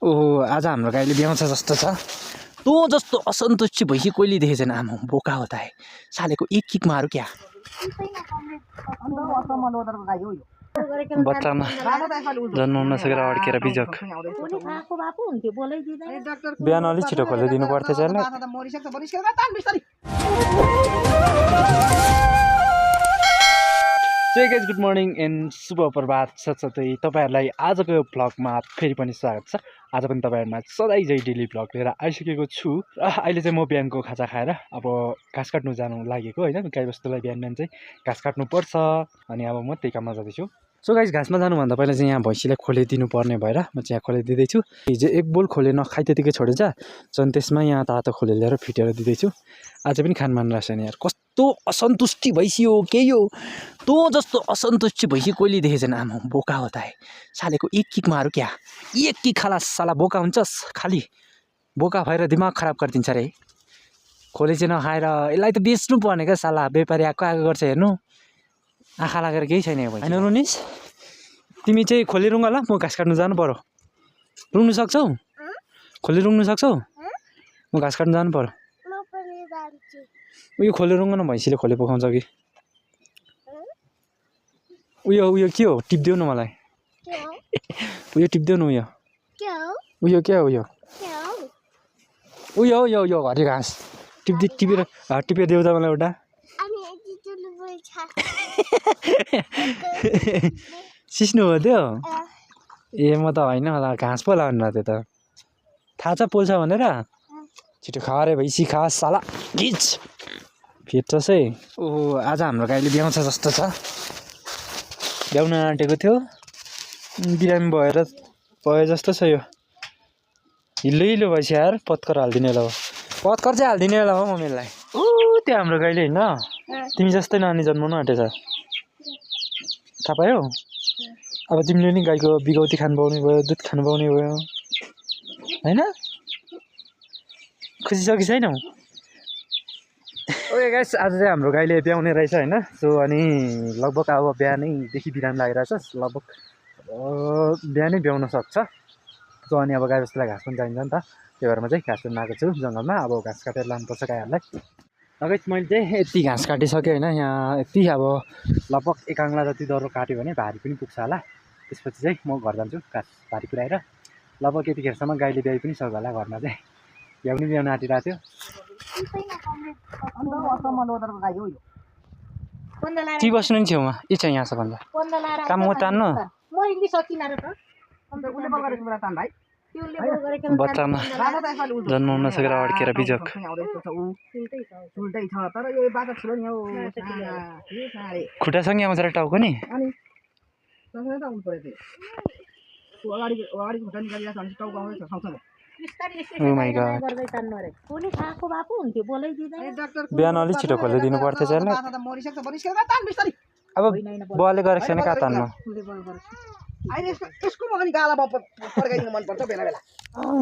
ओहो आज हाम्रो गाईले ब्याउँछ जस्तो छ। तँ जस्तो असन्तुष्टि भइसक्यो कोहीले देखेको छैन। आमा बोका होता है सालेको एक किक मारू क्या बच्चामा जन्म नसकेर अड्केर बिजक बिहान अलिक छिटो खोलिदिनु पर्थ्यो चाहिँ। गाइज गुड मर्निङ एन्ड शुभ प्रभात साथसाथै तपाईँहरूलाई आजको यो भ्लगमा फेरि पनि स्वागत छ। आज पनि तपाईँहरूमा सधैँ चाहिँ डेली भ्लग लिएर आइसकेको छु र अहिले चाहिँ म बिहानको खाजा खाएर अब घाँस काट्नु जानु लागेको होइन। गाईबस्तुलाई बिहान बिहान चाहिँ घाँस काट्नुपर्छ अनि अब म त्यही काममा जाँदैछु। सो गाइज घाँसमा जानुभन्दा पहिला चाहिँ यहाँ भैँसीलाई खोलिदिनु पर्ने भएर म चाहिँ यहाँ खोलिदिँदैछु। हिजो एक बोल खोले नखाइ त्यतिकै छोडेछ झन् त्यसमा यहाँ तातो खोले ल्याएर फिटेर दिँदैछु। आज पनि खान मान रहेछ नि यार। कस्तो असन्तुष्टि भइसक्यो के हो तँ जस्तो असन्तुष्टि भइसक्यो कोहीले देखेको छैन। आमा बोका होता है सालेको एक किक मारू क्या एक किक खालास साला बोका हुन्छस् खालि बोका भएर दिमाग खराब गरिदिन्छ रे। खोले चाहिँ नखाएर यसलाई त बेच्नु पर्ने क्या साला व्यापारी आएको गर्छ हेर्नु। आँखा लागेर केही छैन होइन रुनिस तिमी चाहिँ खोले रुँग ल म घाँस काट्नु जानु पर्यो। रुङ्नु सक्छौ खोले रुङ्नु सक्छौ म घाँस काट्नु जानु पर्यो। उयो खोले रुङ्ग न भैँसीले खोले पकाउँछ कि उयो के हो टिप्देऊ न मलाई उयो टिप्देऊ न उयो के हो उयो यो घरि घाँस टिपेर देऊ त मलाई एउटा सिस्नु हो त्यो ए म त होइन होला घाँस पो लाउनु त्यो त थाहा छ पोल्छ भनेर छिटो खा रे भैँसी खा साला घिच फेट्छस् है। ओहो आज हाम्रो गाईले ब्याउँछ जस्तो छ। ब्याउन आँटेको थियो बिरामी भयो जस्तो छ। यो हिलो भएछ यार पत्कर हालिदिने होला पत्कर चाहिँ हालिदिने होला हो मम्मीलाई। ऊ त्यो हाम्रो गाईले होइन तिमी जस्तै नानी जन्माउनु आँटेछ थाहा पायो। अब तिमीले नि गाईको बिगौती खानु पाउने भयो दुध खानु पाउने भयो होइन। खुसी छ कि छैनौ। ओके गाइस आज चाहिँ हाम्रो गाईले ब्याउने रहेछ होइन। सो अनि लगभग अब बिहानैदेखि बिरामी लागिरहेछ लगभग बिहानै ब्याउन सक्छ। सो अनि अब गाईबस्तुलाई घाँस पनि चाहिन्छ नि त त्यही भएर म चाहिँ घाँस पनि आएको छु जङ्गलमा। अब घाँस काटेर लानुपर्छ गाईहरूलाई। गाइस मैले चाहिँ यति घाँस काटिसकेँ होइन। यहाँ यति अब लगभग एक आङ्ला जति डह्रो काट्यो भने भारी पनि पुग्छ होला। त्यसपछि चाहिँ म घर जान्छु घाँस भारी पुऱ्याएर। लगभग यतिखेरसम्म गाईले ब्याइ पनि सक्यो होला घरमा चाहिँ ब्याउन आँटिरहेको थियो। ती बस्नु नि छेउमा के छ यहाँसम्म भन्दा काम म तान्नु बच्चामा जन्म नसकेर अड्केर बिजक खुट्टासँगै आउँछ र टाउको नि बिहान अलिक छिटो खोलिदिनु पर्थ्यो चाहिँ। अब बुवाले गरेको छैन कहाँ तान्नु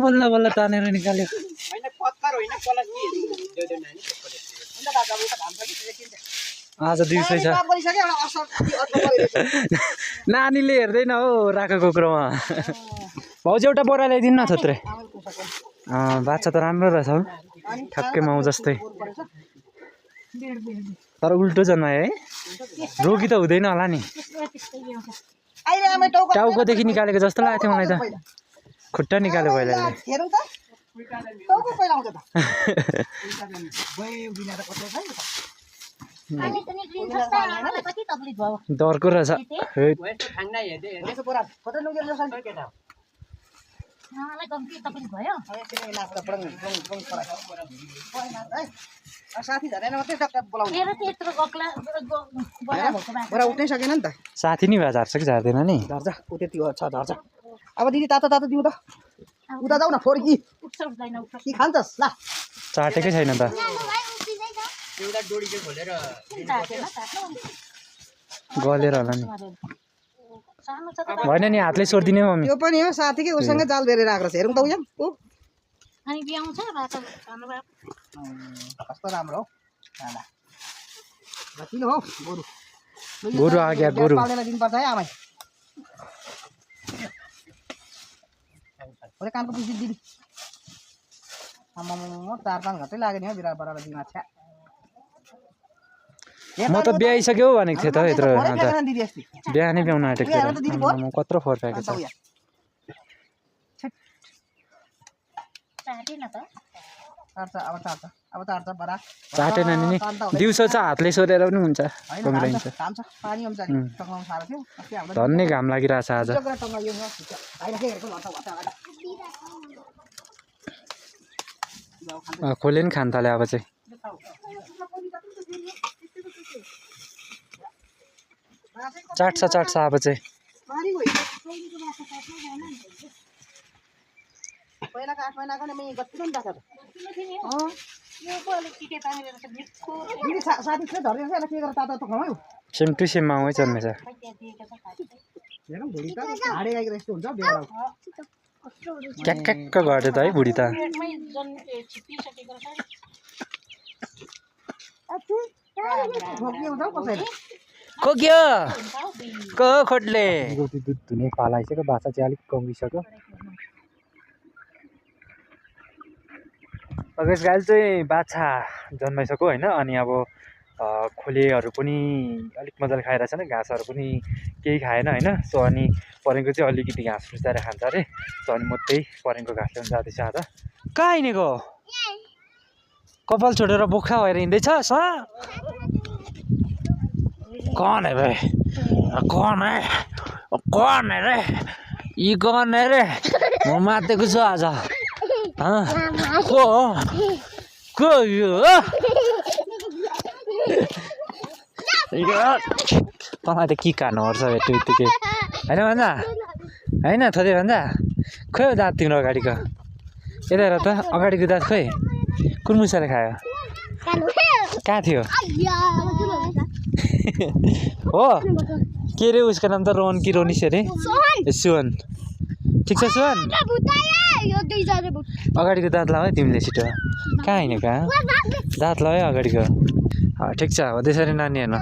बल्ल बल्ल तानेर निकाल्यो। आज दिउँसै छ नानीले हेर्दैन हो राखेको कुरोमा। भाउजू एउटा बोरा ल्याइदिनु न थोत्रे बाछा त राम्रो रहेछ हौ ठ्याक्कै माउ जस्तै तर उल्टो जन्मायो है। रोगी त हुँदैन होला नि टाउकोदेखि निकालेको जस्तो लागेको थियो मलाई त खुट्टा निकाल्यो पहिलाले। डरको रहेछ साथी नि भए झार्छ कि झार्दैन नि झर्छ त्यति छ झर्छ। अब दिदी तातो दिउँ त उता जाऊ न फोर्की कि खान्छस् ल चाटेकै छैन त गलेर होला नि भएन नि हातले सोधिदिने मम्मी। यो पनि हो साथीकै उसँग जाल बेरेर आएको छ हेरौँ त उयाँ कस्तो राम्रो हौ किन हो गोरु आ गया गोरु दिनुपर्छ है आमै ओरे कानको पिस दिदी आम्मामा 4-5 घन्टै लाग्यो नि हो बिरालो बराबर दिनमा छ्या म त ब्याइसक्यो भनेको थिएँ त यत्रो अन्त दिदी अस्ति बिहानै ब्याउन आँटेको थिएँ म कत्रो फोहोर फ्याँकेको छ अब चाट्छ बरा चाटेन नि दिउँसो चाहिँ हातले सोधेर पनि हुन्छ कमिलाइन्छ काम छ पानी आउँछ नि टङ्गाउनु साह्रो थियो अस्ति हाम्रो धन्नै घाम लागिरहेछ आज टङ्गायो आइराखेको हेरेको खोले नि खान थाल्यो अब चाहिँ चाट्छ अब चाहिँ पहिलाको 8 महिनाको नि म गति पनि दाछ दिदी साथी चाहिँ धरेर चाहिँ के गरेर तातो त खुवाउ सेम टु सेम माउै जन्मेछ हेरौँ भुडी त हाडे गाईको यस्तो हुन्छ बेला क्याक्क्याक्क घट्यो त है बुढी त खोक्यो को खोटले दुध धुने पाला आइसक्यो बाछा चाहिँ अलिक कमिसक्यो यसगाल चाहिँ बाछा जन्माइसक्यो होइन अनि अब खोलेहरू पनि अलिक मजाले खाइरहेछ नि घाँसहरू पनि केही खाएन होइन सो अनि परेको चाहिँ अलिकति घाँस रुचाएर खान्छ अरे सो अनि म त्यही परेको घाँस ल्याउनु जाँदैछु आज कहाँ हिँडेको कपाल छोडेर बोक्खा भएर हिँड्दैछ कौन है रे कौन है रे यी कौन है रे म मातेको छु आज को यो तँलाई त के काट्नु पर्छ भेट्यो बित्तिकै होइन भन्दा होइन थोरै भन्दा खोइ हो दाँत तिम्रो अगाडिको यता हेर त अगाडिको दाँत खोइ कुन मुसाले खायो कहाँ थियो हो के अरे उसको नाम त रोहन कि रोनिस अरे सुहन ठिक छ सुहन अगाडिको दाँत लगायो तिमीले छिटो कहाँ हिँड्यो कहाँ दाँत लगायो अगाडिको ठिक छ हो त्यसरी नानी हेर्नु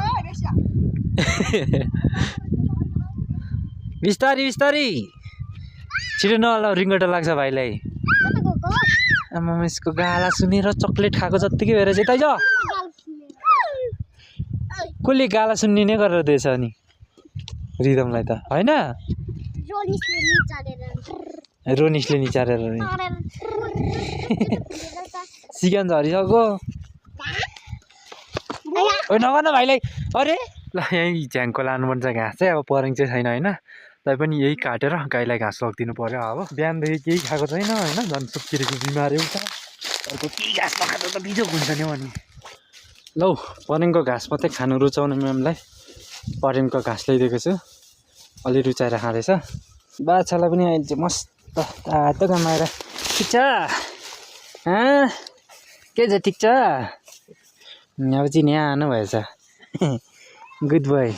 बिस्तारी छिटो नहल्लाऊ रिङ्गटो लाग्छ भाइलाई आमा यसको गाला सुनेर चक्लेट खाएको जत्तिकै भएर चाहिँ तैज कसले गाला सुन्ने नै गरेर दिएछ अनि रिदमलाई त होइन रोनिसले निचारेर सिगान झरिसक्यो नगर्न भाइलाई अरे ल यहीँ झ्याङको लानुपर्छ घाँस चाहिँ अब परेङ चाहिँ छैन होइन तैपनि यही काटेर गाईलाई घाँस लगिदिनु पर्यो अब बिहानदेखि केही खाएको छैन होइन झन् सुत्किरहेको बिमार एउटा अर्को केही घाँस नखाँदा त बिजोग हुन्छ नि अनि लौ परेङको घाँस मात्रै खानु रुचाउने म्यामलाई परेङको घाँस ल्याइदिएको छु अलि रुचाएर खाँदैछ बाछालाई पनि अहिले चाहिँ मस्त तातो घामाएर ठिक छ के छ ठिक छ अब चाहिँ यहाँ आउनु भएछ गुड बोय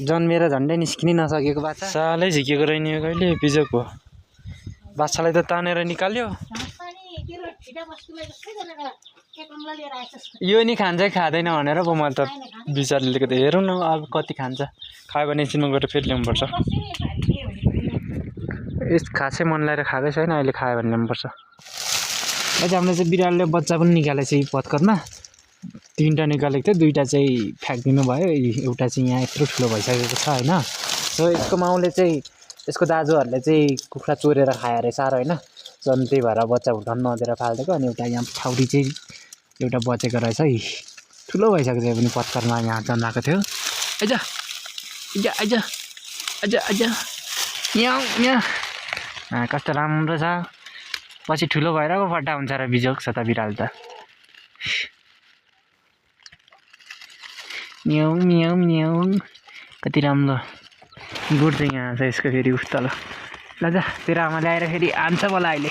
जन्मेर झन्डै निस्किनै नसकेको बाछा सालै झिकेको रहेन कहिले बिजोग भयो बाछालाई त तानेर निकाल्यो यो नि खान्छ खाँदैन भनेर पो म त विचारले लिएको हेरौँ न अब कति खान्छ खायो भने एकछिनमा गएर फेरि ल्याउनुपर्छ यस खासै मन लगाएर खाएकै छैन अहिले खायो भने ल्याउनुपर्छ अझै हामीले चाहिँ बिरालोले बच्चा पनि निकालेको छ यी पत्करमा 3टा निकालेको थियो 2टा चाहिँ फ्याँकिदिनु भयो एउटा चाहिँ यहाँ यत्रो ठुलो भइसकेको छ होइन सो यसको माउले चाहिँ यसको दाजुहरूले चाहिँ कुखुरा चोरेर खायो अरे साह्रो होइन झन् त्यही भएर बच्चा हुर्काउनु नदिएर फालिदिएको अनि एउटा यहाँ ठाउरी चाहिँ एउटा बचेको रहेछ है ठुलो भइसकेको छ पनि पत्करमा यहाँ जन्माएको थियो आइज आइज आइज आइज यहाँ कस्तो राम्रो छ पछि ठुलो भएर पो फट्टा हुन्छ र बिजोग छ त बिरालो त म्याउ म्याउ म्याउ कति राम्रो गुड चाहिँ यहाँ छ यसको फेरि उस्तो ल ल जा तेरो आमा ल्याएर फेरि हान्छ मलाई अहिले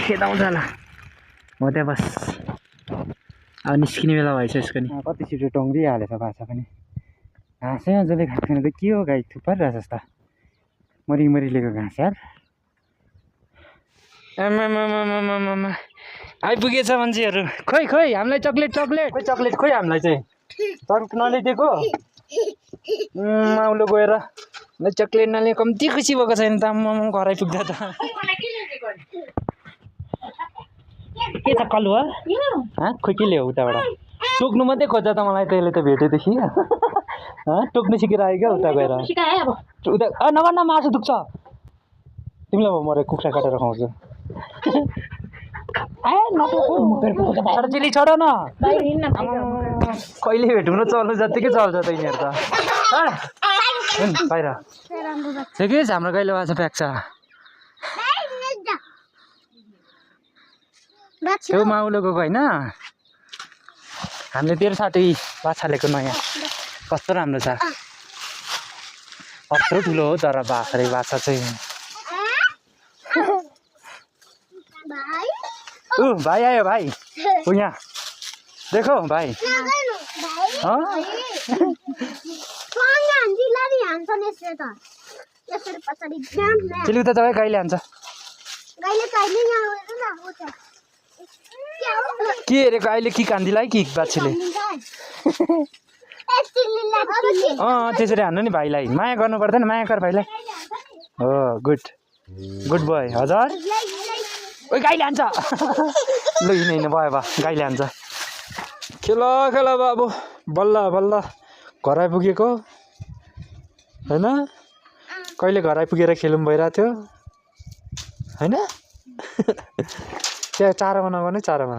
खेदाउँछ ल म त्यहाँ बस अब निस्किने बेला भएछ यसको नि कति छिटो टङ्ग्रिहालेछ बाछा पनि घाँसै जसले खाएको छैन त के हो गाई थुपारिरहेछ त मरि लिएको घाँस यार आमामामामामा आइपुगेछ मान्छेहरू खोइ हामीलाई चक्लेट खोइ हामीलाई चाहिँ तर नल्याइदिएको माउलो गएर चक्लेट नलिए कम्ती खुसी भएको छैन त म घर आइपुग्दा त के छ कलु खोइ के ल्याऊ उताबाट टोक्नु मात्रै खोज्छ त मलाई त्यसले त भेटेदेखि टोक्नु सिकेर आयो क्या उता गएर उता नगर न मासु दुख्छ तिमीलाई म मरे कुखुरा काटेर खुवाउँछु चिली छोड न कहिले भेटौँ न चल्नु जत्तिकै चल्छ त यिनीहरू त बाहिर के छ हाम्रो कहिले बाछा प्याक्छ त्यो माउलो गएको होइन हामीले तेरो साथी बाछा लिएको नयाँ कस्तो राम्रो छ कत्रो ठुलो हो तर बाछा चाहिँ भाइ आयो भाइ यहाँ देखो भाइ चिली उता तपाईँ गाईले हान्छ के हेरेको अहिले कि कान्दिलाई कि बाछीले त्यसरी हान्नु नि भाइलाई माया गर्नु पर्दैन माया गर भाइलाई हो गुड बोय हजुर ओ गाईले हान्छ ल हिँड भयो गाईले हान्छ खेल बाबु बल्ल बल्ल घर आइपुगेको होइन कहिले घर आइपुगेर खेलौँ भइरहेको थियो होइन त्यहाँ चारोमा नगर्ने चारोमा